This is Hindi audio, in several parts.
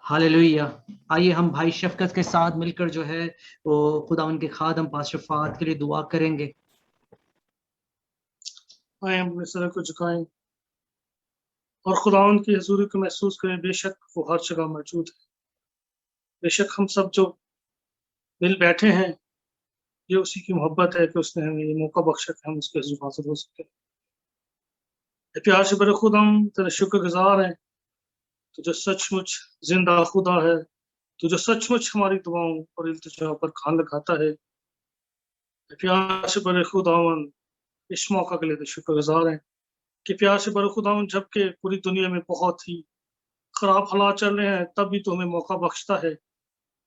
हालेलुया। आइए हम भाई शफकत के साथ मिलकर जो है वो खुदा उनके खादम पास्टर फात के लिए दुआ करेंगे। आए हम अपने सर को झुकाएं और खुदावन की हजूरी को महसूस करें। बेशक वो हर जगह मौजूद है। बेशक हम सब जो मिल बैठे हैं, ये उसी की मोहब्बत है कि उसने हमें ये मौका बख्शा कि हम उसके हजूर हाजिर हो सके। प्यार से बड़े खुदा हम तेरे शुक्रगुजार हैं, तो जो सचमुच जिंदा खुदा है, तो जो सचमुच हमारी दुआओं और इल्तिजा पर कान लगाता है। प्यार से बड़े खुदावन इस मौका के लिए तो शुक्रगुजार हैं कि प्यार से बड़े खुदावन जबकि पूरी दुनिया में बहुत ही खराब हालात चल रहे हैं, तब भी तो हमें मौका बख्शता है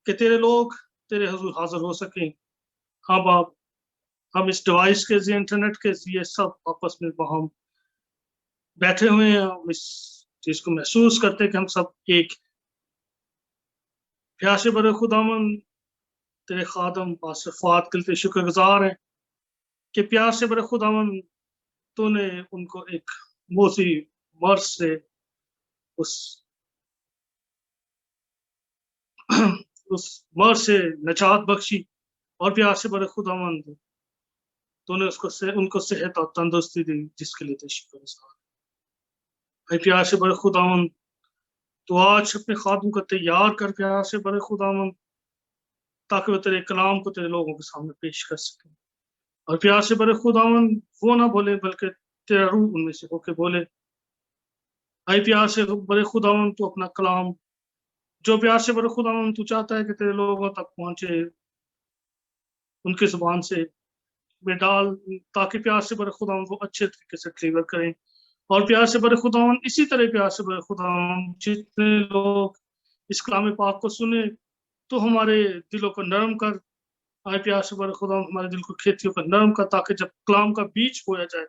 कि तेरे लोग तेरे हजूर हाजिर हो सकें। हाँ बाप, हम इस डिवाइस के जरिए, इंटरनेट के जरिए सब आपस में हम बैठे हुए हैं, हम इस चीज को महसूस करते हैं कि हम सब एक। प्यार से बड़े खुदावन तेरे खादम पास्टर फात के लिए शुक्रगुजार हैं कि प्यार से बड़े खुदावन तूने उनको एक मोसी मर्ज से उस उस मर्ज से निजात बख्शी, और प्यार से बड़े खुदावन तूने उनको सेहत और तंदुरुस्ती दी, जिसके लिए तेरे शुक्रगुजार। भाई प्यार से बड़े खुदावन तो आज अपने खादम को तैयार कर, प्यार से बड़े खुदावन, ताकि वो तेरे कलाम को तेरे लोगों के सामने पेश कर सके। और प्यार से बड़े खुदावन वो ना बोले, बल्कि तेरा रूह उनमें से होके बोले। भाई प्यार से बड़े खुदावन तू अपना कलाम, जो प्यार से बड़े खुदावन तू चाहता है कि तेरे लोगों तक पहुंचे, उनकी जुबान से में डाल, ताकि प्यार से बड़े खुदावन वो अच्छे तरीके से डिलीवर करें। और प्यार से बड़े खुदावन इसी तरह प्यार से बड़े खुदावन जितने लोग इस कलाम पाक को सुने, तो हमारे दिलों को नरम कर। आए प्यार से बड़े खुदा हमारे दिल को खेतियों का नरम कर, ताकि जब कलाम का बीज बोया जाए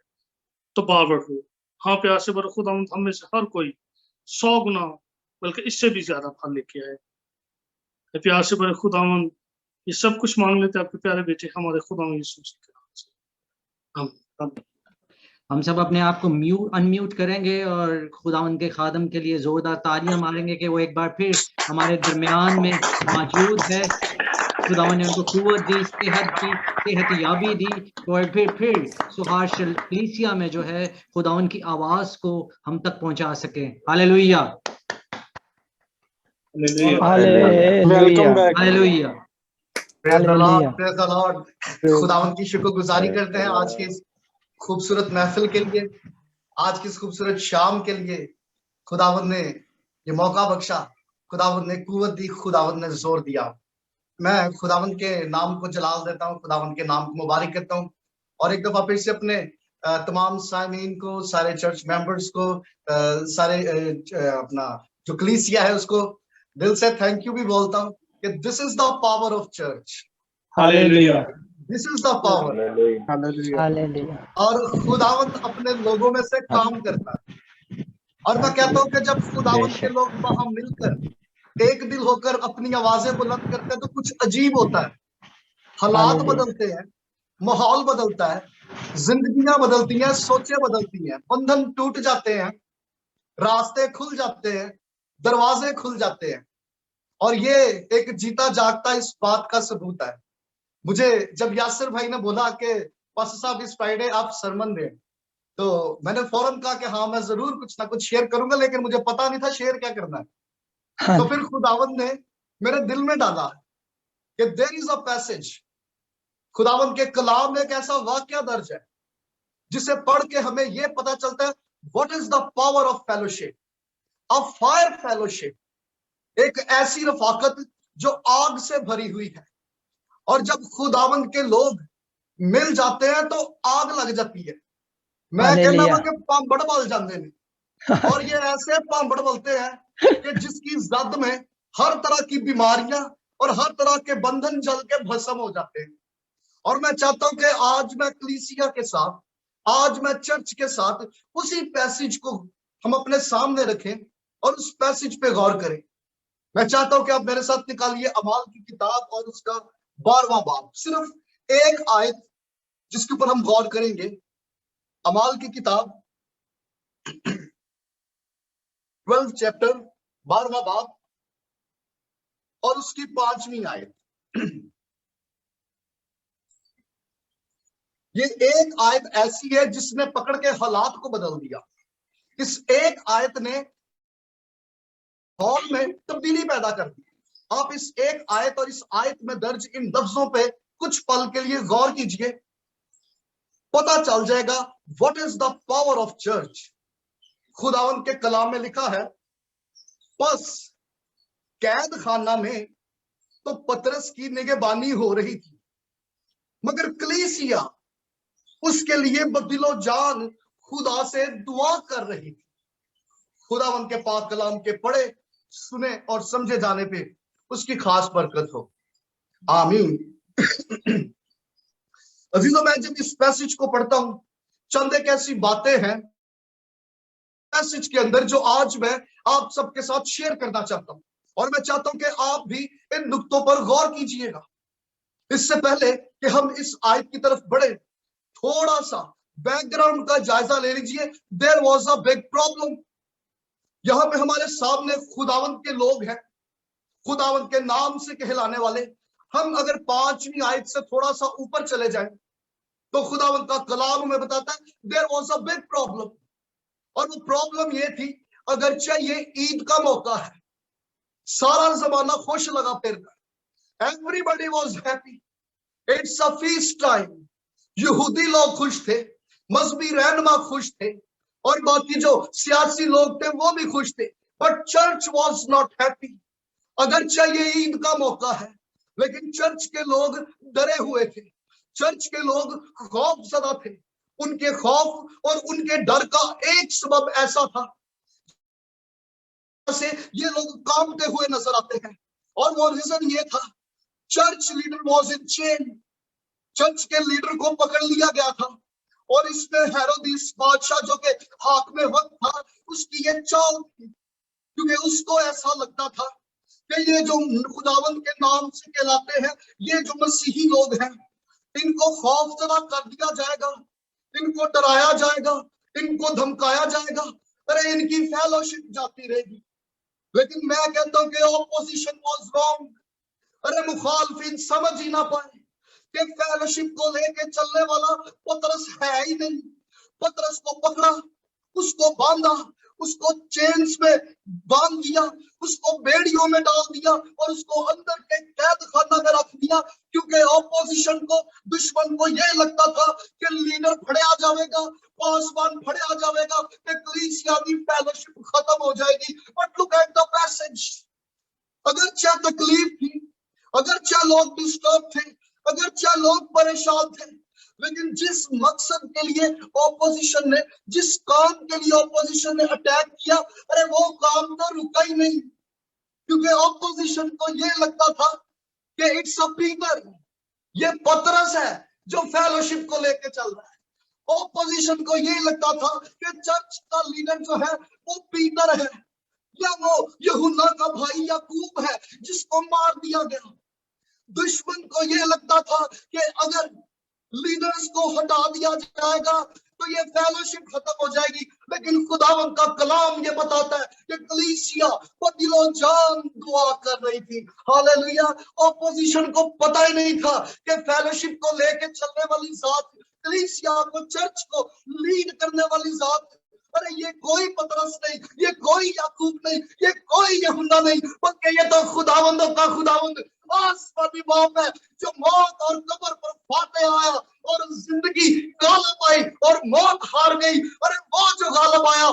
तो बावड़ हो। हाँ प्यार से बड़े खुदा हम में से हर कोई 100 गुना बल्कि इससे भी ज्यादा फल लेके आए। प्यार से बड़े खुदावन ये सब कुछ मांग लेते आपके प्यारे बेटे हमारे खुदा यीशु मसीह के नाम से। आमीन। हम सब अपने आप को अनम्यूट करेंगे और खुदावन के खादम के लिए जोरदार तालियां मारेंगे कि वो एक बार फिर हमारे दरमियान में मौजूद है। खुदावन ने उनको कुव्वत दी, सेहतयाबी दी, और फिर सुहार कलीसिया में जो है खुदावन की आवाज को हम तक पहुंचा सके। Hallelujah, hallelujah, praise the Lord, praise the Lord. खुदावन की शुक्रगुजारी करते हैं आज की इस खूबसूरत महफिल के लिए, आज की इस खूबसूरत शाम के लिए। खुदावन ने ये मौका बख्शा, खुदावन ने कुव्वत दी, खुदावन ने जोर दिया। मैं खुदावन के नाम को जलाल देता हूँ, खुदावन के नाम को मुबारक करता हूँ, और एक दफा फिर से अपने तमाम सामीन को, सारे चर्च मेंबर्स को, सारे अपना जो कलीसिया है उसको दिल से थैंक यू भी बोलता हूँ कि this is the power of church. Hallelujah, this is the power. Hallelujah. और खुदावन अपने लोगों में से काम करता है, और मैं कहता हूँ कि जब खुदावन के लोग वहां मिलकर एक दिल होकर अपनी आवाजें बुलंद करते हैं तो कुछ अजीब होता है। हालात बदलते हैं, माहौल बदलता है, जिंदगियां बदलती हैं, सोचें बदलती हैं, बंधन टूट जाते हैं, रास्ते खुल जाते हैं, दरवाजे खुल जाते हैं। और ये एक जीता जागता इस बात का सबूत है। मुझे जब यासिर भाई ने बोला कि पास्टर साहब इस फ्राइडे आप सरमन दें, तो मैंने फौरन कहा कि हाँ मैं जरूर कुछ ना कुछ शेयर करूंगा, लेकिन मुझे पता नहीं था शेयर क्या करना है। तो फिर खुदावन ने मेरे दिल में डाला कि देयर इज अ पैसेज, खुदावन के कलाम में एक ऐसा वाक्य दर्ज है जिसे पढ़ के हमें यह पता चलता है what is the power of fellowship, a fire fellowship, एक ऐसी रफाकत जो आग से भरी हुई है। और जब खुदावन के लोग मिल जाते हैं तो आग लग जाती है। मैं कहना वा कि पांबड़ बल जाते हैं, और ये ऐसे पांबड़ बोलते हैं कि जिसकी जद में हर तरह की बीमारियां और हर तरह के बंधन जल के भस्म हो जाते हैं। और मैं चाहता हूं कि आज मैं कलीसिया के साथ, आज मैं चर्च के साथ उसी पैसेज को हम अपने सामने रखें और उस पैसेज पे गौर करें। मैं चाहता हूं कि आप मेरे साथ निकालिए अमाल की किताब और उसका 12वां बाब, सिर्फ एक आयत जिसके ऊपर हम गौर करेंगे। अमाल की किताब 12 चैप्टर 12वां बाब और उसकी 5वीं आयत। ये एक आयत ऐसी है जिसने पकड़ के हालात को बदल दिया। इस एक आयत ने माहौल में तब्दीली पैदा कर दी। आप इस एक आयत और इस आयत में दर्ज इन लफ्जों पे कुछ पल के लिए गौर कीजिए, पता चल जाएगा what is the power of church. खुदावन के कलाम में लिखा है, बस कैद खाना में तो पतरस की निगहबानी हो रही थी, मगर कलीसिया उसके लिए बदिलो जान खुदा से दुआ कर रही थी। खुदावन के पाक कलाम के पढ़े, सुने और समझे जाने पे उसकी खास बरकत हो। आमीन। अजीजों, मैं जब इस पैसेज को पढ़ता हूं, चंद एक ऐसी बातें हैं पैसेज के अंदर जो आज मैं आप सबके साथ शेयर करना चाहता हूं, और मैं चाहता हूं कि आप भी इन नुक्तों पर गौर कीजिएगा। इससे पहले कि हम इस आयत की तरफ बढ़े, थोड़ा सा बैकग्राउंड का जायजा ले लीजिए। There was a big problem. यहां पे हमारे सामने खुदावंत के लोग हैं, खुदावंत के नाम से कहलाने वाले। हम अगर 5वीं आयत से थोड़ा सा ऊपर चले जाएं तो खुदावंत का कलाम हमें बताता है there was a big problem. और वो प्रॉब्लम ये थी, अगरचे ये ईद का मौका है, सारा जमाना खुश लगा फिरता है, everybody was happy, it's a feast time. यहूदी लोग खुश थे, मजहबी रहनुमा खुश थे, और बाकी जो सियासी लोग थे वो भी खुश थे, but church was not happy. अगरचे ये ईद का मौका है, लेकिन चर्च के लोग डरे हुए थे, चर्च के लोग खौफजदा थे। उनके खौफ और उनके डर का एक सबब ऐसा था से ये लोग कांपते हुए नजर आते हैं, और वो रीजन ये था, church leader was in chain. Church के लीडर को पकड़ लिया गया था, और इसमें हेरोदिस बादशाह जो के हाथ में वक्त था, उसकी ये चाल थी, क्योंकि उसको ऐसा लगता था कि ये जो खुदावंत के नाम से कहलाते हैं, ये जो मसीही लोग हैं, इनको खौफजदा कर दिया जाएगा, इनको डराया जाएगा, इनको धमकाया जाएगा, अरे इनकी फेलोशिप जाती रहेगी। लेकिन मैं कहता हूं कि ऑपोजिशन वाज रॉन्ग। अरे मुखालफिन समझ ही ना पाए कि फेलोशिप को लेके चलने वाला पतरस है ही नहीं। पतरस को पकड़ा, उसको बांधा, उसको चेन्स में बांध दिया, उसको बेड़ियों में डाल दिया, और उसको अंदर के कैद खाना में रख दिया, क्योंकि ऑपोजिशन को, दुश्मन को यह लगता था कि लीडर फड़या जाएगा, पासवान फड़या जाएगा, कि कलीसिया की फेलोशिप खत्म हो जाएगी। But look at the passage. अगर चाहे तकलीफ थी, अगर चाहे लोग डिस्टर्ब थे, अगर चाहे लोग परेशान थे, लेकिन जिस मकसद के लिए ऑपोजिशन ने, जिस काम के लिए ऑपोजिशन ने अटैक किया, अरे वो काम तो रुका ही नहीं, क्योंकि ऑपोजिशन को ये लगता था कि इट्स अ पीटर, ये पतरस है जो फेलोशिप को लेके चल रहा है। ऑपोजिशन को ये लगता था कि चर्च का लीडर जो है वो पीटर है, या वो यूहन्ना का भाई याकूब है जिसको मार दिया गया। दुश्मन को ये लगता था कि अगर लीडर्स को हटा दिया जाएगा तो ये फेलोशिप खत्म हो जाएगी। लेकिन खुदावंत का कलाम ये बताता है कि कलीसिया दिलो जान दुआ कर रही थी। हालेलुया। ऑपोजिशन को पता ही नहीं था कि फेलोशिप को लेके चलने वाली जात, कलीसिया को, चर्च को लीड करने वाली जात, अरे ये कोई पतरस नहीं, ये कोई याकूब नहीं, ये कोई यूहन्ना नहीं, बल्कि ये तो खुदावंदों का खुदावंद आसमानी बाप है, जो मौत और कब्र पर फाते आया और जिंदगी गालिब आई और मौत हार गई। अरे वो जो गालिब आया,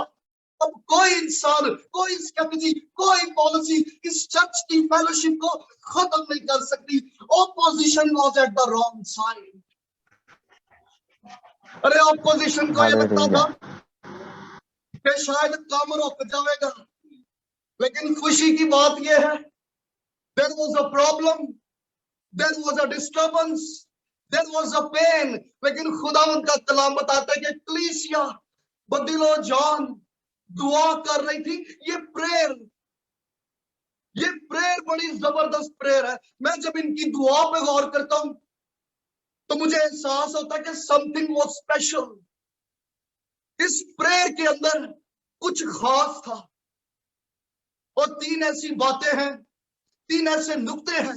अब कोई इंसान, कोई स्ट्रेटजी, कोई पॉलिसी इस चर्च की फेलोशिप को खत्म नहीं कर सकती। Opposition was at the wrong side. अरे ऑपोजिशन को ये लगता था कि शायद काम रुक जाएगा, लेकिन खुशी की बात यह है, there was a problem, there was a disturbance, there was a pain, लेकिन खुदावंद का कलाम बताता है कि कलीसिया बदिलो जान दुआ कर रही थी। ये प्रेयर बड़ी जबरदस्त प्रेयर है। मैं जब इनकी दुआ पे गौर करता हूं तो मुझे एहसास होता है कि समथिंग वाज स्पेशल। इस प्रेयर के अंदर कुछ खास था, और 3 ऐसी बातें हैं 3 ऐसे नुक्ते हैं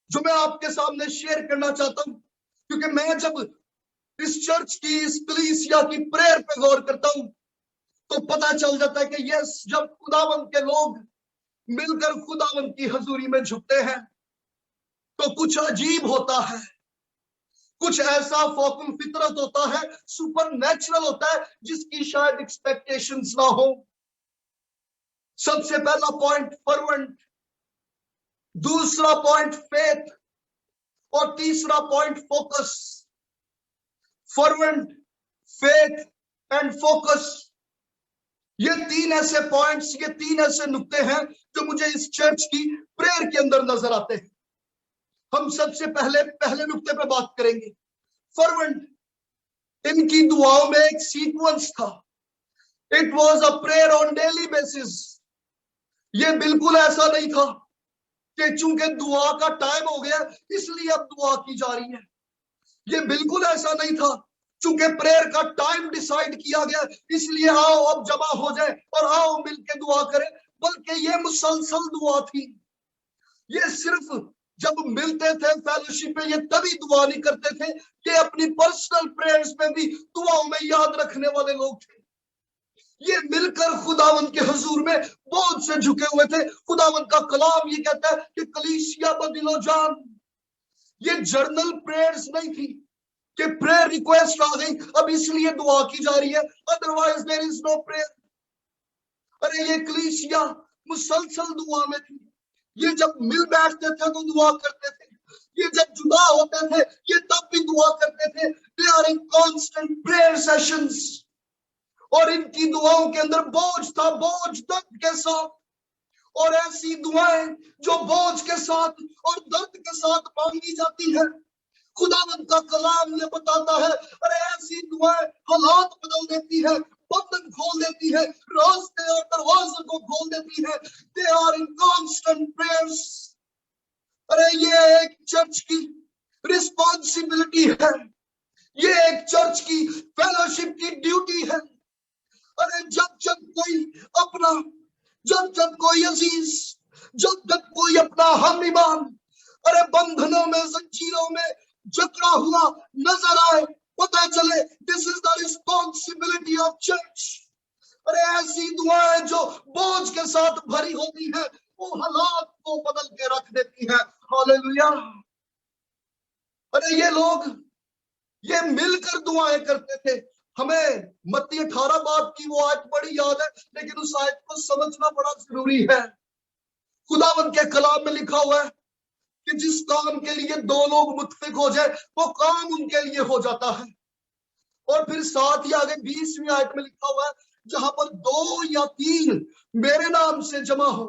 जो मैं आपके सामने शेयर करना चाहता हूं, क्योंकि मैं जब इस चर्च की, इस कलीसिया की प्रेयर पे गौर करता हूं तो पता चल जाता है कि यस, जब खुदावंद के लोग मिलकर खुदावंद की हजूरी में झुकते हैं तो कुछ अजीब होता है, कुछ ऐसा फौकुल फितरत होता है, सुपर नेचुरल होता है जिसकी शायद एक्सपेक्टेशंस ना हो। सबसे पहला पॉइंट फर्वेंट, दूसरा पॉइंट फेथ, और तीसरा point focus. Fervent, faith and focus, ये 3 ऐसे पॉइंट्स, ये 3 ऐसे नुक्ते हैं जो मुझे इस चर्च की प्रेयर के अंदर नजर आते हैं। हम सबसे पहले नुक्ते पे बात करेंगे। फर्वेंट, इनकी दुआओं में एक सीक्वेंस था। It was a prayer on daily basis. ये बिल्कुल ऐसा नहीं था कि चूंकि दुआ का टाइम हो गया इसलिए अब दुआ की जा रही है। ये बिल्कुल ऐसा नहीं था चूंकि प्रेयर का टाइम डिसाइड किया गया इसलिए आओ अब जमा हो जाए और आओ मिलके दुआ करें, बल्कि ये मुसलसल दुआ थी। ये सिर्फ जब मिलते थे फेलोशिप में, ये तभी दुआ नहीं करते थे कि अपनी पर्सनल प्रेयर्स में भी दुआओं में याद रखने वाले लोग थे। ये मिलकर खुदावंद के हुजूर में बोझ से झुके हुए थे। खुदावंद का कलाम ये कहता है कि कलीसिया बदिलो जान। ये जर्नल प्रेयर्स नहीं थी कि प्रेयर रिक्वेस्ट आ गई अब इसलिए दुआ की जा रही है, otherwise there is no prayer. अरे ये कलीसिया मुसलसल दुआ में थी। ये जब मिल बैठते थे तो दुआ करते थे, ये जब जुदा होते थे ये तब भी दुआ करते थे। They are in constant prayer sessions. और इनकी दुआओं के अंदर बोझ था, बोझ दर्द के साथ। और ऐसी दुआएं जो बोझ के साथ और दर्द के साथ मांगी जाती है, खुदावंद का कलाम ये बताता है, अरे ऐसी दुआएं हालात बदल देती है, बंधन खोल देती है, रास्ते और दरवाजे को खोल देती है। They are in constant prayers. अरे ये एक चर्च की रिस्पॉन्सिबिलिटी है, ये एक चर्च की फेलोशिप की ड्यूटी है। अरे जब जब कोई अपना, जब जब कोई अजीज, जब जब कोई अपना हम ईमान अरे बंधनों में, जंजीरों में जकड़ा हुआ नजर आए, पता चले this is the responsibility of church. अरे ऐसी दुआएं जो बोझ के साथ भरी होती है वो हालात को बदल के रख देती है। हालेलुया। अरे ये लोग ये मिलकर दुआएं करते थे। हमें मत्ती 18 बाब की वो आयत बड़ी याद है, लेकिन उस आयत को समझना बड़ा जरूरी है। खुदावंद के कलाम में लिखा हुआ है कि जिस काम के लिए 2 लोग मुत्फिक हो जाए वो काम उनके लिए हो जाता है। और फिर साथ ही आगे 20वीं आयत में लिखा हुआ है, जहां पर 2 या 3 मेरे नाम से जमा हो।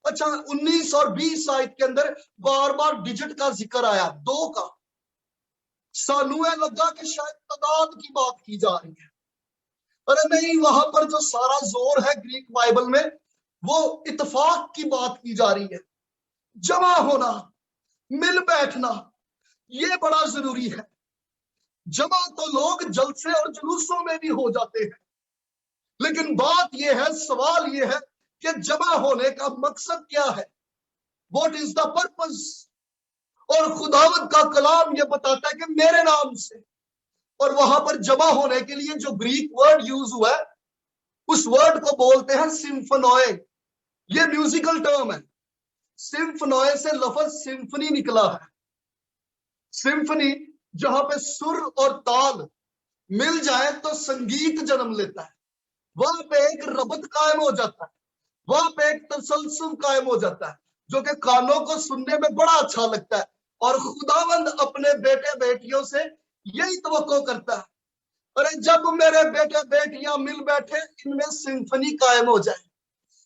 अच्छा, 19 और 20 आयत के अंदर बार बार डिजिट का जिक्र आया, 2 का। सानू है लगा कि शायद तादाद की बात की जा रही है। अरे नहीं, वहां पर जो सारा जोर है ग्रीक बाइबल में वो इत्तेफाक की बात की जा रही है। जमा होना, मिल बैठना, ये बड़ा जरूरी है। जमा तो लोग जलसे और जुलूसों में भी हो जाते हैं, लेकिन बात यह है, सवाल यह है कि जमा होने का मकसद क्या है? What is the purpose? और खुदावंद का कलाम यह बताता है कि मेरे नाम से। और वहां पर जमा होने के लिए जो ग्रीक वर्ड यूज हुआ है उस वर्ड को बोलते हैं सिम्फोनोए। ये म्यूजिकल टर्म है। सिम्फोनोए से लफ्ज सिम्फनी निकला है। सिम्फनी जहां पे सुर और ताल मिल जाए तो संगीत जन्म लेता है। वहां पे एक रबत कायम हो जाता है, वहां पे एक तसलसल कायम हो जाता है जो कि कानों को सुनने में बड़ा अच्छा लगता है। और खुदावंद अपने बेटे बेटियों से यही तवक्को करता है, अरे जब मेरे बेटे बेटियां मिल बैठे इनमें सिम्फनी कायम हो जाए,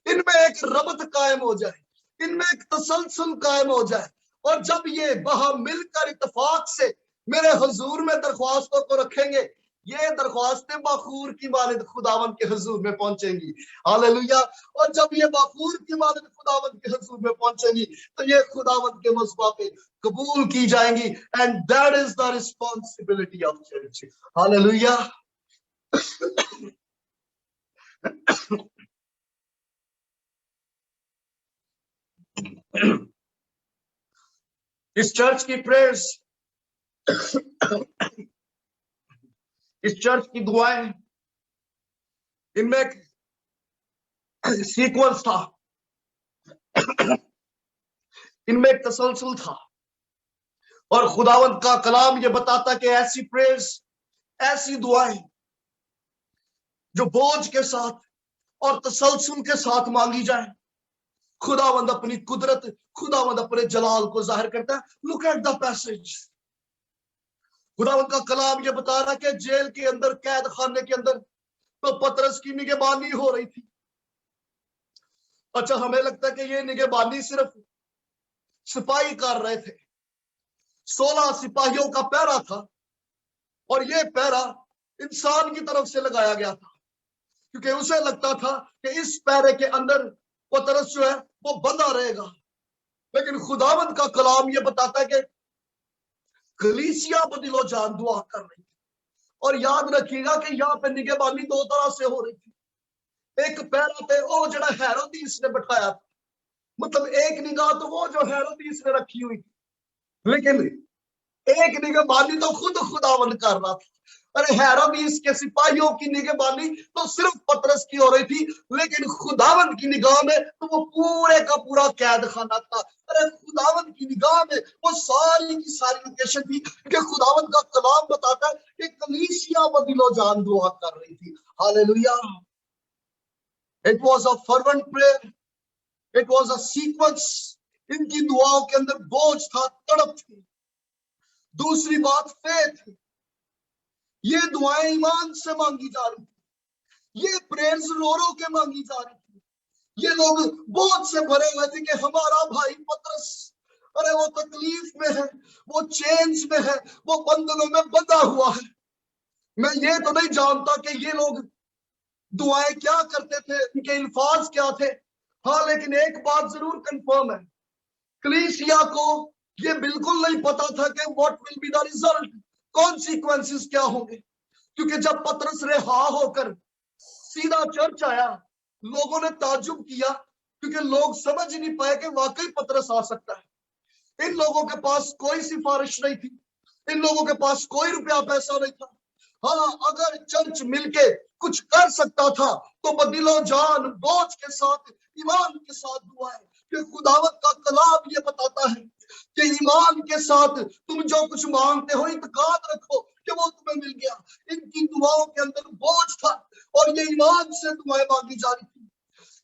इनमें एक रबत कायम हो जाए, इनमें एक तसलसल कायम हो जाए। और जब ये वहां मिलकर इत्तेफाक से मेरे हुजूर में दरख्वास्तों को रखेंगे, ये दरख्वास्तें बखूर की मानिंद खुदावंद के हुजूर में पहुंचेंगी। हालेलुया। और जब ये बखूर की मानिंद खुदावंद के हुजूर में पहुंचेंगी तो ये खुदावंद के मज़बा पे कबूल की जाएंगी। And that is the responsibility of church. Hallelujah. इस चर्च की प्रेयर्स, इस चर्च की दुआएं, इनमें एक सीक्वेंस था, इनमें एक तसलसल था। और खुदावंद का कलाम ये बताता कि ऐसी प्रेयर्स, ऐसी दुआएं जो बोझ के साथ और तसलसल के साथ मांगी जाए, खुदावंद अपनी कुदरत, खुदावंद अपने जलाल को जाहिर करता है। Look at the passage. खुदावंद का कलाम ये बता रहा है कि जेल के अंदर, कैद खाने के अंदर तो पतरस की निगहबानी हो रही थी। अच्छा, हमें लगता है कि ये निगहबानी सिर्फ सिपाही कर रहे थे। 16 सिपाहियों का पहरा था और ये पहरा इंसान की तरफ से लगाया गया था, क्योंकि उसे लगता था कि इस पहरे के अंदर पतरस जो है वो बंधा रहेगा। लेकिन खुदावंद का कलाम ये बताता है कि कलीसिया बदिलो जान दुआ कर रही थी। और याद रखिएगा कि यहाँ पे निगहबानी 2 तरह से हो रही थी। एक पहरा थे वो जड़ा हेरोदीस ने बैठाया था, मतलब एक निगाह तो वो जो हेरोदीस ने रखी हुई थी, लेकिन एक निगहबानी तो खुद खुदावंद कर रहा था। अरे हेरोदीस के सिपाहियों की निगहबानी तो सिर्फ पतरस की हो रही थी, लेकिन खुदावंद की निगाह में तो वो पूरे का पूरा कैद खाना था। अरे खुदावंद की निगाह में वो सारी की सारी लोकेशन थी कि खुदावंद का कलाम बताता है कि कलीसिया बदिलो जान दुआ कर रही थी। Hallelujah. It was a fervent prayer, it was a sequence. इनकी दुआओं के अंदर बोझ था, तड़प थी। दूसरी बात फेथ। ये दुआएं ईमान से मांगी जा रही थी, ये प्रेयर्स रो रो के मांगी जा रही थी। ये लोग बोझ से भरे हुए थे कि हमारा भाई पतरस, अरे वो तकलीफ में है, वो चेन्स में है, वो बंधनों में बंधा हुआ है। मैं ये तो नहीं जानता कि ये लोग दुआएं क्या करते थे, इनके अल्फाज क्या थे। हाँ, लेकिन एक बात जरूर कंफर्म है, कलीसिया को ये बिल्कुल नहीं पता था कि what will be the result, consequences क्या होंगे। क्योंकि जब पतरस रिहा होकर सीधा चर्च आया, लोगों ने ताज्जुब किया, क्योंकि लोग समझ नहीं पाए कि वाकई पतरस आ सकता है। इन लोगों के पास कोई सिफारिश नहीं थी, इन लोगों के पास कोई रुपया पैसा नहीं था। हाँ, अगर चर्च मिलके कुछ कर सकता था तो बदिलो जान बोझ के साथ, ईमान के साथ दुआएं। कि खुदावत का कलाम ये बताता है कि ईमान के साथ तुम जो कुछ मांगते हो इत्काद रखो कि वो तुम्हें मिल गया। इनकी दुआओं के अंदर बोझ था और ये ईमान से दुआएं मांगी जा रही थी।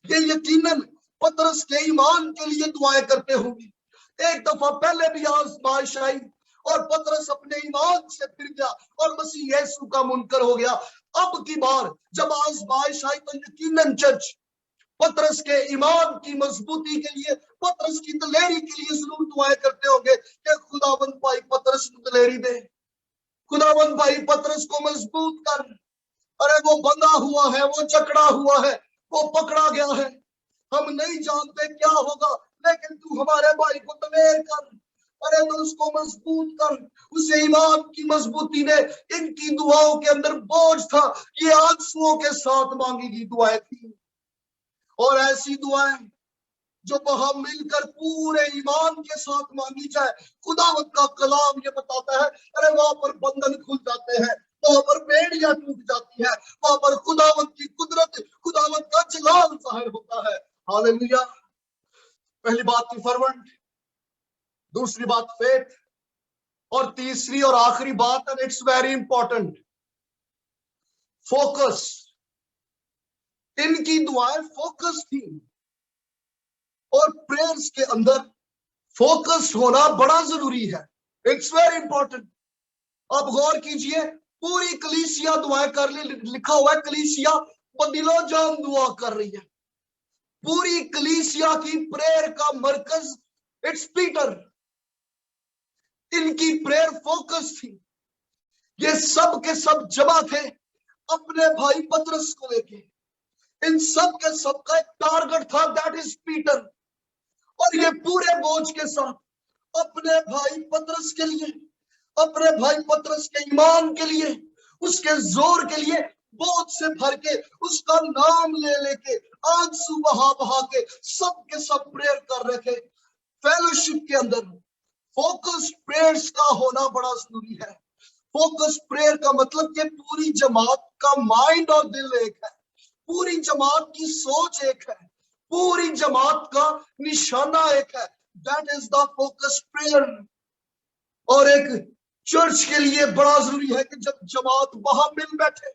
ये यकीनन पतरस के ईमान के लिए दुआएं करते होंगे। एक दफा पहले भी आजमाइश आई और पतरस अपने ईमान से फिर गया और मसीह यीशु का मुनकर हो गया। अब की बार जब आजमाइश आई तो यकीनन चर्च पतरस के ईमान की मजबूती के लिए, पतरस की दलेरी के लिए जरूर दुआएं करते होंगे कि खुदावंद भाई पतरस को दलेरी दे, खुदावंद भाई पतरस को मजबूत कर। अरे वो बंधा हुआ है, वो जकड़ा हुआ है, वो पकड़ा गया है, हम नहीं जानते क्या होगा, लेकिन तू हमारे भाई को दलेर कर। अरे तो उसको मजबूत कर। उसे ईमान की मजबूती ने, इनकी दुआओं के अंदर बोझ था, ये आंसुओं के साथ मांगी गई दुआएं थी। और ऐसी दुआएं जो वहां मिलकर पूरे ईमान के साथ मांगी जाए, खुदावत का कलाम ये बताता है, अरे वहां पर बंधन खुल जाते हैं, वहां पर बेड़ियां टूट जाती है, वहां पर खुदावत की कुदरत, खुदावत का जलाल जाहिर होता है। हालेलुया। पहली बात थी फर्वेंट, दूसरी बात फेथ, और तीसरी और आखिरी बात, and it's very important, focus. इनकी दुआएं फोकस थी और प्रेयर्स के अंदर फोकस होना बड़ा जरूरी है। It's very important. आप गौर कीजिए, पूरी कलीसिया दुआएं कर लिखा हुआ है, कलीसिया बदिलो जान दुआ कर रही है। पूरी कलीसिया की प्रेयर का मरकज इट्स पीटर। इनकी प्रेयर फोकस थी। ये सब के सब जमा थे अपने भाई पतरस को लेके। इन सब के सब का एक टारगेट था, दैट इज पीटर। और ये पूरे बोझ के साथ अपने भाई पतरस के लिए, अपने भाई पतरस के ईमान के लिए, उसके जोर के लिए बोझ से भर के, उसका नाम ले लेके, आंसू बहा बहा के सब प्रेयर कर रहे थे। फेलोशिप के अंदर फोकस प्रेयर्स का होना बड़ा जरूरी है। फोकस प्रेयर का मतलब कि पूरी जमात का माइंड और दिल एक है, पूरी जमात की सोच एक है, पूरी जमात का निशाना एक है। That is the focus prayer. और एक चर्च के लिए बड़ा जरूरी है कि जब जमात वहां मिल बैठे,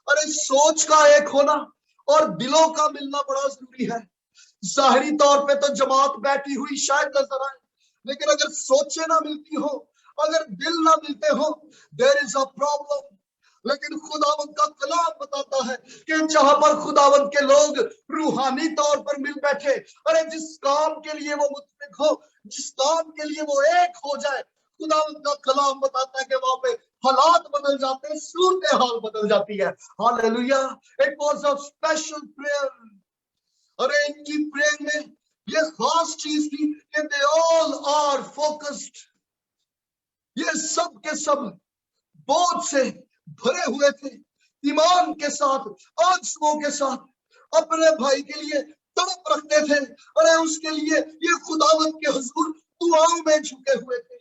और एक सोच का एक होना और दिलों का मिलना बड़ा जरूरी है। जाहिरी तौर पे तो जमात बैठी हुई शायद नजर आए, लेकिन अगर सोचे ना मिलती हो, अगर दिल ना मिलते हो, देयर इज अ प्रॉब्लम। लेकिन खुदावंद का कलाम बताता है कि जहां पर खुदावंद के लोग रूहानी तौर पर मिल बैठे, अरे जिस काम के लिए वो मुत्तफिक हो, जिस काम के लिए वो एक हो जाए, खुदावंद का कलाम बताता है कि वहां पे हालात बदल जाते हैं, सूरत हाल बदल जाती है। Hallelujah. It was a special prayer. अरे इनकी प्रेयर में ये खास चीज थी कि दे ऑल आर फोकस्ड। ये सब के सब बोझ से भरे हुए थे, ईमान के साथ, आंसुओं के साथ अपने भाई के लिए तड़प रखते थे। अरे उसके लिए ये खुदावंद के हुजूर दुआओं में झुके हुए थे।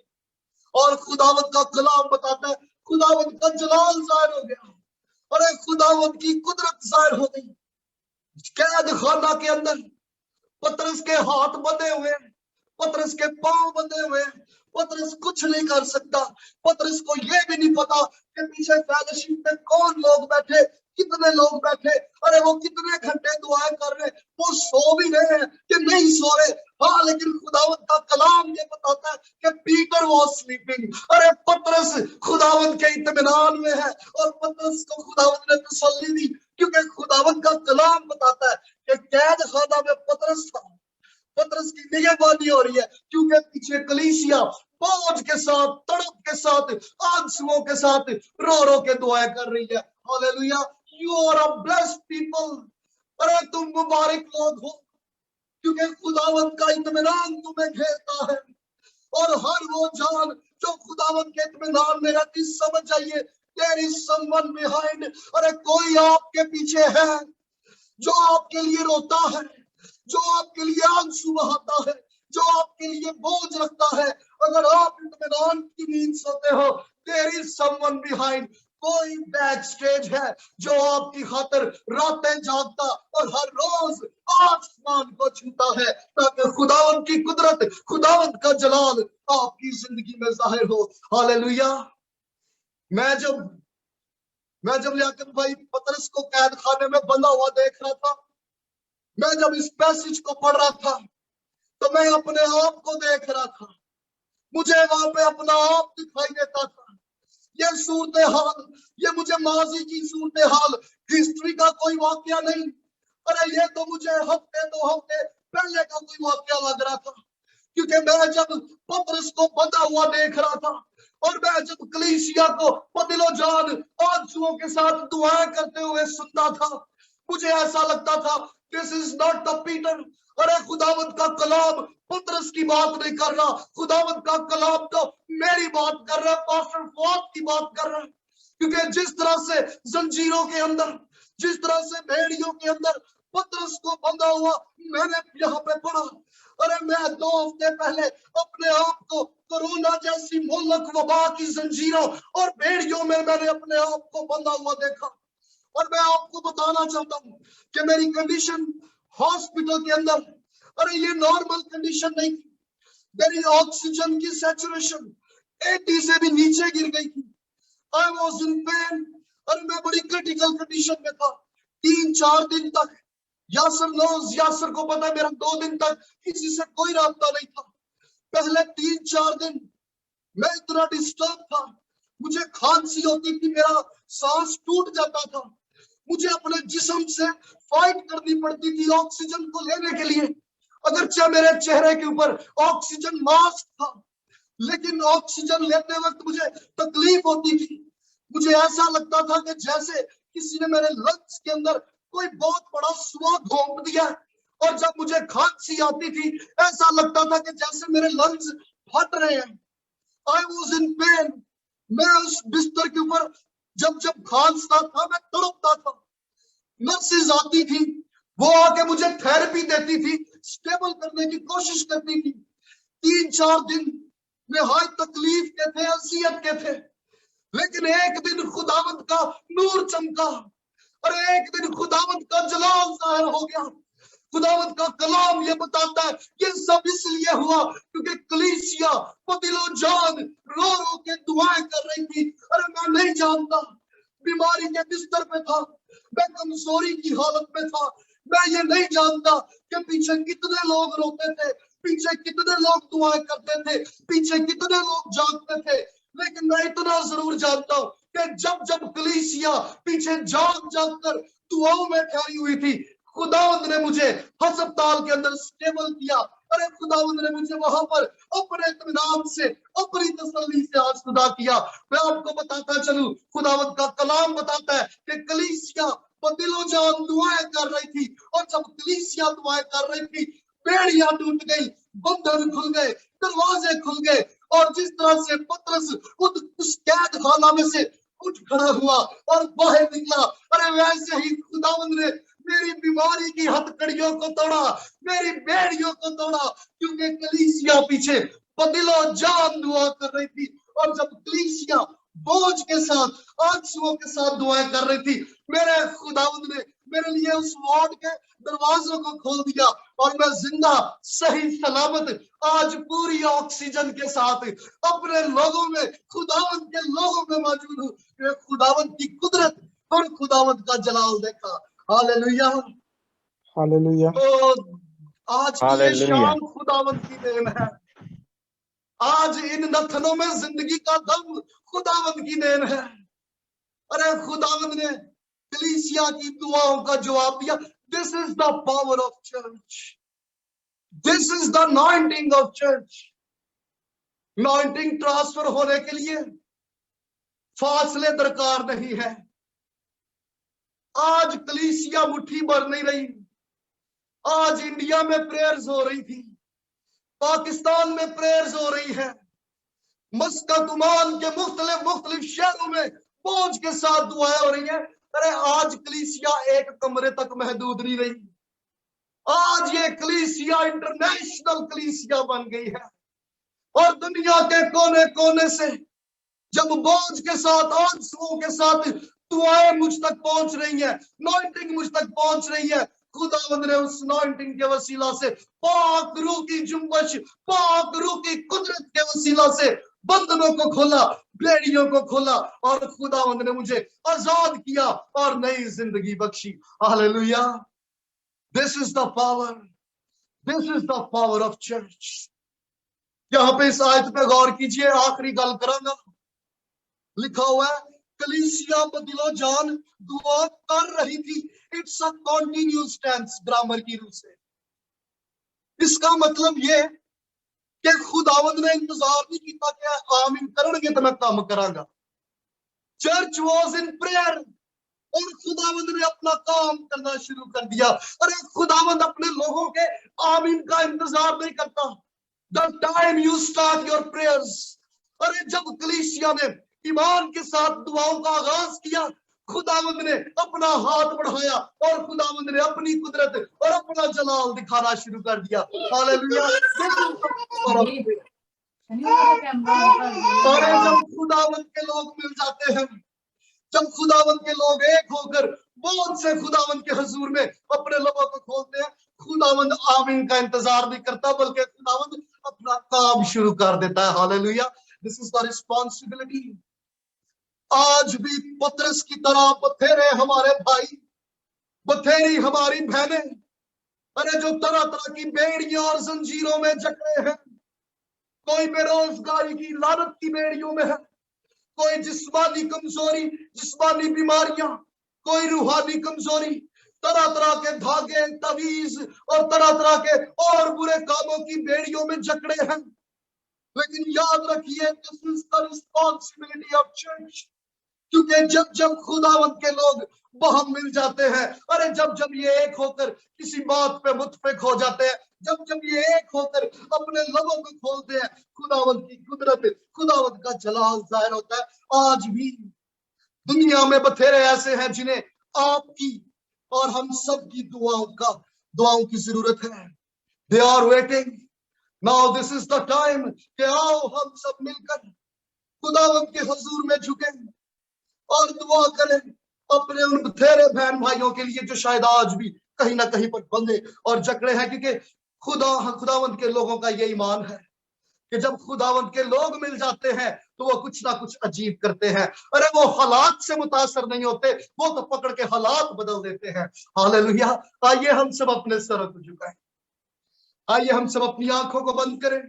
और खुदावंद का कलाम बताता है खुदावंद का जलाल जाहिर हो गया, अरे खुदावंद की कुदरत जाहिर हो गई। कैद खाना के अंदर पतरस के हाथ बंधे हुए, पतरस के पांव बंधे हुए, पतरस कुछ नहीं कर सकता। पतरस को यह भी नहीं पता कि पीछे फेलोशिप में कौन लोग बैठे, कितने लोग बैठे, अरे वो कितने घंटे दुआएं कर रहे, वो सो भी रहे हैं कि नहीं सो रहे। हाँ, लेकिन खुदावंद का कलाम ये बताता है कि पीटर वाज स्लीपिंग। अरे पतरस खुदावंद के इत्मीनान में है, और पतरस को खुदावंद ने तसल्ली दी, क्योंकि खुदावंद का कलाम बताता है कि कैद खाना में पतरस था। पतरस की निगहबानी हो रही है, क्योंकि पीछे कलीसिया बोझ के साथ, तड़प के साथ, आंसुओं के साथ रो रो के दुआएं कर रही है। Hallelujah. You are a blessed people. अरे तुम मुबारक लोग हो, क्योंकि खुदावंद का इत्मीनान तुम्हें घेरता है। और हर वो जान जो खुदावंद के इत्मीनान में रहती, समझ जाइए देयर इज समवन बिहाइंड। अरे कोई आपके पीछे है जो आपके लिए रोता है, जो आपके लिए आंसू बहाता है, जो आपके लिए बोझ रखता है। अगर आप इत्मीनान की नींद सोते हो, देयर इज समवन बिहाइंड। कोई बैक स्टेज है जो आपकी खातिर रातें जागता और हर रोज आसमान को छूता है, ताकि खुदावंद की कुदरत, खुदावंद का जलाल आपकी जिंदगी में जाहिर हो। हालेलुया। मैं जब लियाकत भाई पतरस को कैद खाने में बंधा हुआ देख रहा था, मैं जब इस पैसेज को पढ़ रहा था, तो मैं अपने आप को देख रहा था। मुझे वहां पे अपना आप दिखाई देता था। ये सूरत हाल, ये मुझे माजी की सूरत हाल, हिस्ट्री का कोई वाकया नहीं। अरे ये तो मुझे हफ्ते 2 हफ्ते पहले का कोई वाकया लग रहा था, क्योंकि मैं जब पतरस को बंधा हुआ देख रहा था, और मैं जब कलीसिया को पदिलो जान आंसुओं के साथ दुआएं करते हुए सुनता था, मुझे ऐसा लगता था this is not the Peter. अरे खुदावंद का कलाम पतरस की बात नहीं कर रहा, खुदावंद का कलाम तो मेरी बात कर रहा है, पास्टर फुआद की बात कर रहा है। क्योंकि जिस तरह से जंजीरों के अंदर, जिस तरह से भेड़ियों के अंदर पतरस को बंधा हुआ मैंने यहाँ पे पढ़ा। अरे मैं 2 हफ्ते पहले अपने आप को कोरोना जैसी मुल्क वबा की जंजीरों और भेड़ियों में मैंने अपने आप को बंधा हुआ देखा। और मैं आपको बताना चाहता हूँ कि मेरी कंडीशन हॉस्पिटल के अंदर, अरे ये नॉर्मल कंडीशन नहीं थी। मेरी ऑक्सीजन की सैचुरेशन 80 से भी नीचे गिर गई थी। आई वॉज इन पेन, और मैं बड़ी क्रिटिकल कंडीशन में था। 3-4 दिन तक यासर को पता है, मेरा 2 दिन तक किसी से कोई रास्ता नहीं था। पहले 3-4 दिन मैं इतना डिस्टर्ब था, मुझे खांसी होती थी, मेरा सांस टूट जाता था, मुझे अपने जिस्म से फाइट करनी पड़ती थी ऑक्सीजन को लेने के लिए। अगरचे मेरे चेहरे के ऊपर ऑक्सीजन मास्क था, लेकिन ऑक्सीजन लेते वक्त मुझे तकलीफ होती थी। मुझे ऐसा लगता था कि जैसे किसी ने मेरे लंग्स के अंदर कोई बहुत बड़ा सुआ घोंप दिया। और जब मुझे खांसी आती थी, ऐसा लगता था कि जैसे मेरे लंग्स फट रहे हैं। I was in pen. मैं उस बिस्तर के ऊपर जब खांसता था, मैं तड़पता था। नर्सेज आती थी, वो आके मुझे थेरेपी देती थी, स्टेबल करने की कोशिश करती थी, 3-4 दिन निहायत तकलीफ के थे, अजियत के थे, लेकिन एक दिन खुदावंद का नूर चमका और एक दिन खुदावंद का जलाल जाहिर हो गया। खुदावंद का कलाम ये बताता है ये सब इसलिए हुआ क्योंकि कलीसिया दिलो जान रो रो के दुआएं कर रही थी। अरे मैं नहीं जानता, बीमारी के बिस्तर पे था, मैं कमजोरी की हालत में था, मैं ये नहीं जानता कि पीछे कितने लोग रोते थे, पीछे कितने लोग दुआएं करते थे, पीछे कितने लोग जागते थे, लेकिन मैं इतना जरूर जानता हूं कि जब जब कलीसिया पीछे जाग जाग कर दुआओं में ठहरी हुई थी, खुदावंद ने मुझे अस्पताल के अंदर स्टेबल किया। अरे खुदावंद ने मुझे वहां पर अपने इत्मीनान से, अपनी तसल्ली से आज खुदा किया। मैं आपको बताता चलूं, खुदावंद का कलाम बताता है कि कलीसिया दिलो जान दुआएं कर रही थी, और जब कलीसिया दुआएं कर रही थी, बेड़ियां टूट गई, बंधन खुल गए, दरवाजे खुल गए, और जिस तरह से पतरस उस कैद खाना में से उठ खड़ा हुआ और बाहर निकला, अरे वैसे ही खुदावंद ने मेरी बीमारी की हथकड़ियों को तोड़ा, मेरी बेड़ियों को तोड़ा, क्योंकि कलीसिया पीछे दिलो जान दुआ कर रही थी। और जब कलीसिया बोझ के साथ, आंसुओं के साथ दुआएं कर रही थी, मेरे खुदावंद ने मेरे लिए उस वार्ड के दरवाजों को खोल दिया, और मैं जिंदा सही सलामत आज पूरी ऑक्सीजन के साथ अपने लोगों में, खुदावंद के लोगों में मौजूद हूँ। खुदावंद की कुदरत और खुदावंद का जलाल देखा। हालेलुया, हालेलुया, तो आज की ये हालेलुया। शाम खुदावंद की देन है। आज इन नथनों में जिंदगी का दम खुदावंद की देन है। अरे खुदावंद ने कलीसिया की दुआओं का जवाब दिया। This is the power of church, this is the anointing of church. Anointing transfer होने के लिए फासले दरकार नहीं है। आज कलीसिया मुट्ठी भर नहीं रही। आज इंडिया में प्रेयर्स हो रही थी, पाकिस्तान में प्रेयर्स हो रही है, मस्कत ओमान के मुख्तलिफ शहरों में बोझ के साथ दुआएं हो रही है। अरे आज कलीसिया एक कमरे तक महदूद नहीं रही। आज ये कलीसिया इंटरनेशनल कलीसिया बन गई है, और दुनिया के कोने कोने से जब बोझ के साथ, आंसुओं के साथ दुआएं मुझ तक पहुंच रही है, अनॉइंटिंग मुझ तक पहुंच रही है, खुदावंद ने उस अनॉइंटिंग के वसीला से, पाक रूह की जुम्बश, पाक रूह की कुदरत के वसीला से बंधनों को खोला, बेड़ियों को खोला, और खुदावंद ने मुझे आजाद किया और नई जिंदगी बख्शी। Hallelujah, this is the power, this is the power of church. यहाँ पे इस आयत पे गौर कीजिए, आखिरी गल करांगा। लिखा हुआ है कलीसिया बदिलो जान दुआ कर रही थी। It's a continuous tense grammar की रूप से। इसका मतलब ये कि खुदावंद ने इंतजार नहीं किया कि आमीन करेंगे तो मैं काम करांगा। चर्च वाज इन प्रेयर, और खुदावंद ने अपना काम करना शुरू कर दिया। अरे खुदावंद अपने लोगों के आमीन का इंतजार नहीं करता। The time you start your prayers. अरे जब कलीसिया ने ईमान के साथ दुआओं का आगाज किया, खुदावंद ने अपना हाथ बढ़ाया और खुदावंद ने अपनी कुदरत और अपना जलाल दिखाना शुरू कर दिया। हालेलुया। अरे जब खुदावंद के लोग मिल जाते हैं, जब खुदावंद के लोग एक होकर बहुत से खुदावंद के हुजूर में अपने लोगों को खोलते हैं, खुदावंद आमीन का इंतजार नहीं करता, बल्कि खुदावंद अपना काम शुरू कर देता है। Hallelujah, this is the responsibility. आज भी पतरस की तरह बथेरे हमारे भाई, बथेरी हमारी बहनें, अरे जो तरह तरह की बेड़ियों और जंजीरों में जकड़े हैं। कोई बेरोजगारी की लानत की बेड़ियों में है, कोई जिस्मानी कमजोरी, जिस्मानी बीमारियां, कोई रूहानी कमजोरी, तरह तरह के धागे, तवीज और तरह तरह के और बुरे कामों की बेड़ियों में जकड़े हैं। लेकिन याद रखिए, this is the responsibility of church. क्योंकि जब जब खुदावंद के लोग वहां मिल जाते हैं, अरे जब जब ये एक होकर किसी बात पे मुत्फिक हो जाते हैं, जब जब ये एक होकर अपने लोगों को खोलते हैं, खुदावंद की कुदरत, खुदावंद का जलाल जाहिर होता है। आज भी दुनिया में बथेरे ऐसे हैं जिन्हें आपकी और हम सब की दुआओं की जरूरत है। They are waiting, now this is the time कि आओ हम सब मिलकर खुदावंद के हुजूर में झुके और दुआ करें अपने उन बथेरे बहन भाइयों के लिए जो शायद आज भी कहीं ना कहीं पर बंधे और जकड़े हैं, क्योंकि खुदावंद के लोगों का ये ईमान है कि जब खुदावंद के लोग मिल जाते हैं तो वो कुछ ना कुछ अजीब करते हैं। अरे वो हालात से मुतासर नहीं होते, वो तो पकड़ के हालात बदल देते हैं। हालेलुया। आइए हम सब अपने सरों को झुकाएं, आइए हम सब अपनी आंखों को बंद करें।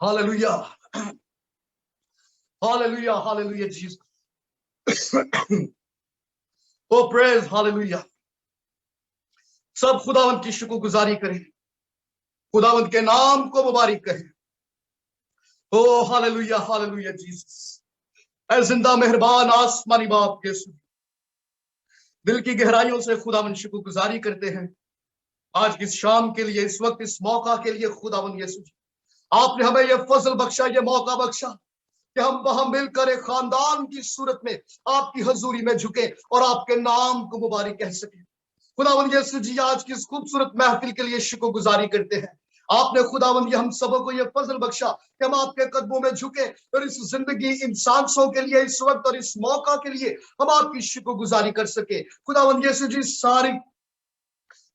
Hallelujah, hallelujah, hallelujah Jesus. Oh praise, hallelujah. सब खुदावंद की शुक्रगुजारी करें, खुदावंद के नाम को मुबारक करें। ओ हालेलुया, हालेलुया जीसस। ऐ जिंदा मेहरबान आसमानी बाप के दिल की गहराइयों से खुदावंद शुक्रगुजारी करते हैं आज की शाम के लिए, इस वक्त, इस मौका के लिए। खुदावंद यीशु जी, आपने हमें यह फजल बख्शा, यह मौका बख्शा कि हम वहां मिलकर एक खानदान की सूरत में आपकी हजूरी में झुके और आपके नाम को मुबारक कह सके। खुदावंद यीशु जी, आज की इस खूबसूरत महफिल के लिए शुक्रगुजारी करते हैं। आपने खुदावंद हम सबों को यह फजल बख्शा कि हम आपके कदमों में झुके और इस जिंदगी, इन सांसों के लिए, इस वक्त और इस मौका के लिए हम आपकी शुक्रगुजारी कर सके। खुदावंद यीशु जी, सारी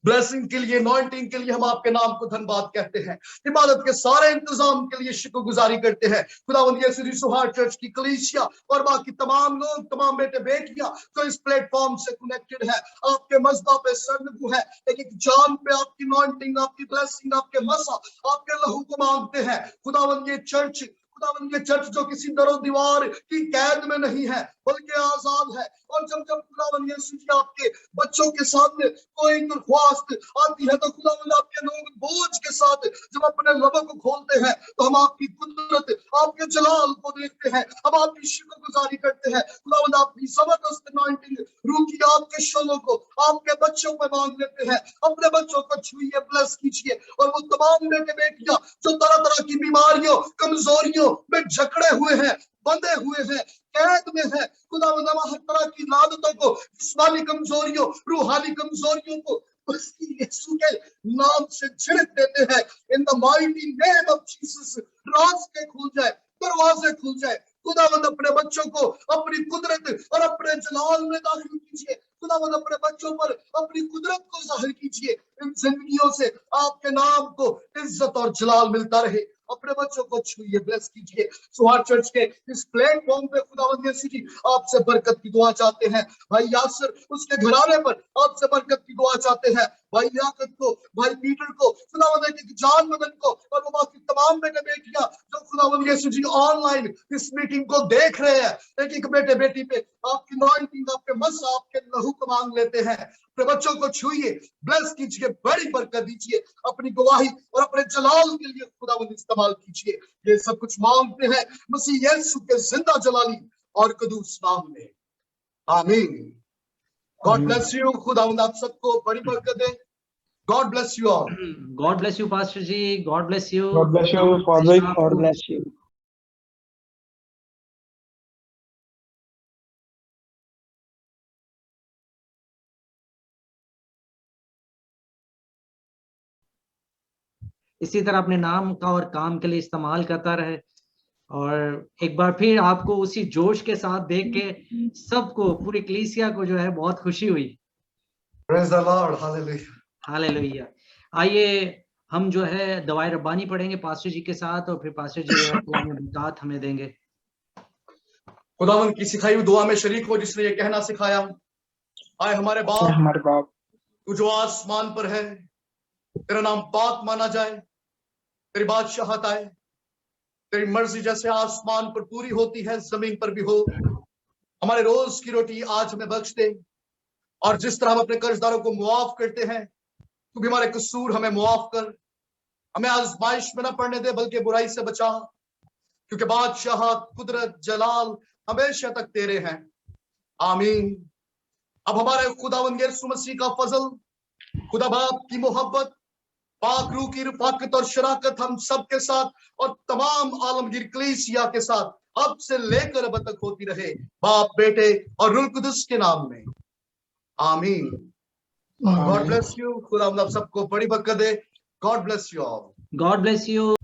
ब्लेसिंग के लिए, अनॉइंटिंग के लिए हम आपके नाम को धन्यवाद कहते हैं। इबादत के सारे इंतजाम के लिए शुक्रगुजारी करते हैं। खुदावंद यीशु जी, सुहार चर्च की कलीसिया और बाकी तमाम लोग, तमाम बेटे बेटियां जो इस प्लेटफॉर्म से कनेक्टेड है, आपके मज़बा पे सरनगू है, एक एक जान पे आपकी अनॉइंटिंग, आपकी ब्लेसिंग, आपके मसा, आपके लहू को मांगते हैं। खुदावंद ये चर्च, खुदावंद ये चर्च जो किसी दरो दीवार की कैद में नहीं है बल्कि आजाद है। और जब जब खुदावंद यीशु जी आपके बच्चों के सामने कोई दरख्वास्त आती है तो खुदावंद आपके लोग बोझ के साथ जब अपने लबों को खोलते हैं तो हम आपकी कुदरत, आपके जलाल को देखते हैं, हम आपकी शुक्रगुजारी करते हैं। खुदावंद अपनी जबरदस्त अनॉइंटिंग रूह की आपके शोलों को आपके बच्चों पर मांग लेते हैं। अपने बच्चों को छुइए, ब्लेस कीजिए और वो तमाम बेटे बेटियां जो तरह तरह की बीमारियों, कमजोरियों में जकड़े हुए हैं, बंधे हुए हैं, कैद में है, खुदावंद हर तरह की लादतों को, जिस्मानी कमजोरियों, रूहानी कमजोरियों को उसकी यीशु के नाम से छिड़क देते हैं। In the mighty name of Jesus, रास्ते खुल जाए, दरवाजे खुल जाए। खुदावंद अपने बच्चों को अपनी कुदरत और अपने जलाल में दाखिल कीजिए। खुदावंद अपने बच्चों पर अपनी कुदरत को जाहिर कीजिए। इन जिंदगियों से आपके नाम को इज्जत और जलाल मिलता रहे। अपने बच्चों को छुइए, ब्लेस कीजिए। सुहार चर्च के इस प्लेटफॉर्म पे खुदावंद यीशु जी आपसे बरकत की दुआ चाहते हैं। भाई यासर, उसके घराने पर आपसे बरकत की दुआ चाहते हैं। भाई लियाकत को, भाई पीटर को, खुदावंद एक जान मदन को और वो बाकी तमाम बेटे बेटियां जो खुदावंद यीशु जी ऑनलाइन इस मीटिंग को देख रहे हैं, एक एक बेटे बेटी पे आपकी अनॉइंटिंग, आपके मसा, आपके लहू को मांग लेते हैं। अपने बच्चों को छुइए, ब्लेस कीजिए, बड़ी बरकत दीजिए, अपनी गवाही और अपने जलाल के लिए खुदावंद इस्तेमाल कीजिए। ये सब कुछ मांगते हैं मसीह यीशु के जिंदा जलाली और कदूस नाम में, आमीन। God bless you. खुदावंद आप सबको बड़ी बरकत दे। God bless you all. God bless you pastor जी, God bless you. God bless you, Father. God bless you. इसी तरह अपने नाम का और काम के लिए इस्तेमाल करता रहे। और एक बार फिर आपको उसी जोश के साथ देख के सबको, पूरी कलीसिया को जो है बहुत खुशी हुई। Praise the Lord, hallelujah, hallelujah. आइए हम जो है दवाई रब्बानी पढ़ेंगे पास्टर जी के साथ और फिर पास्टर जी बात हमें देंगे। खुदावंद की सिखाई हुई दुआ में शरीक हो जिसने ये कहना सिखाया, आए हमारे बाप, तू जो आसमान पर है, तेरा नाम पाक माना जाए, तेरी बादशाहत आए, तेरी मर्जी जैसे आसमान पर पूरी होती है जमीन पर भी हो। हमारे रोज की रोटी आज हमें बख्श दे और जिस तरह हम अपने कर्जदारों को मुआफ करते हैं, तू भी हमारे कसूर हमें मुआफ कर। हमें आजमाइश में न पड़ने दे बल्कि बुराई से बचा, क्योंकि बादशाहत, कुदरत, जलाल हमेशा तक तेरे हैं, आमीन। अब हमारे खुदावंद यीशु मसीह का फजल, खुदा बाप की मोहब्बत पाक रूह की रफाकत और शराकत हम सबके साथ और तमाम आलमगीर कलीसिया के साथ अब से लेकर अब तक होती रहे, बाप, बेटे और रूह कुदस के नाम में, आमीन। God bless you. खुदा आप सबको बड़ी बरकत दे। God bless you all. God bless you.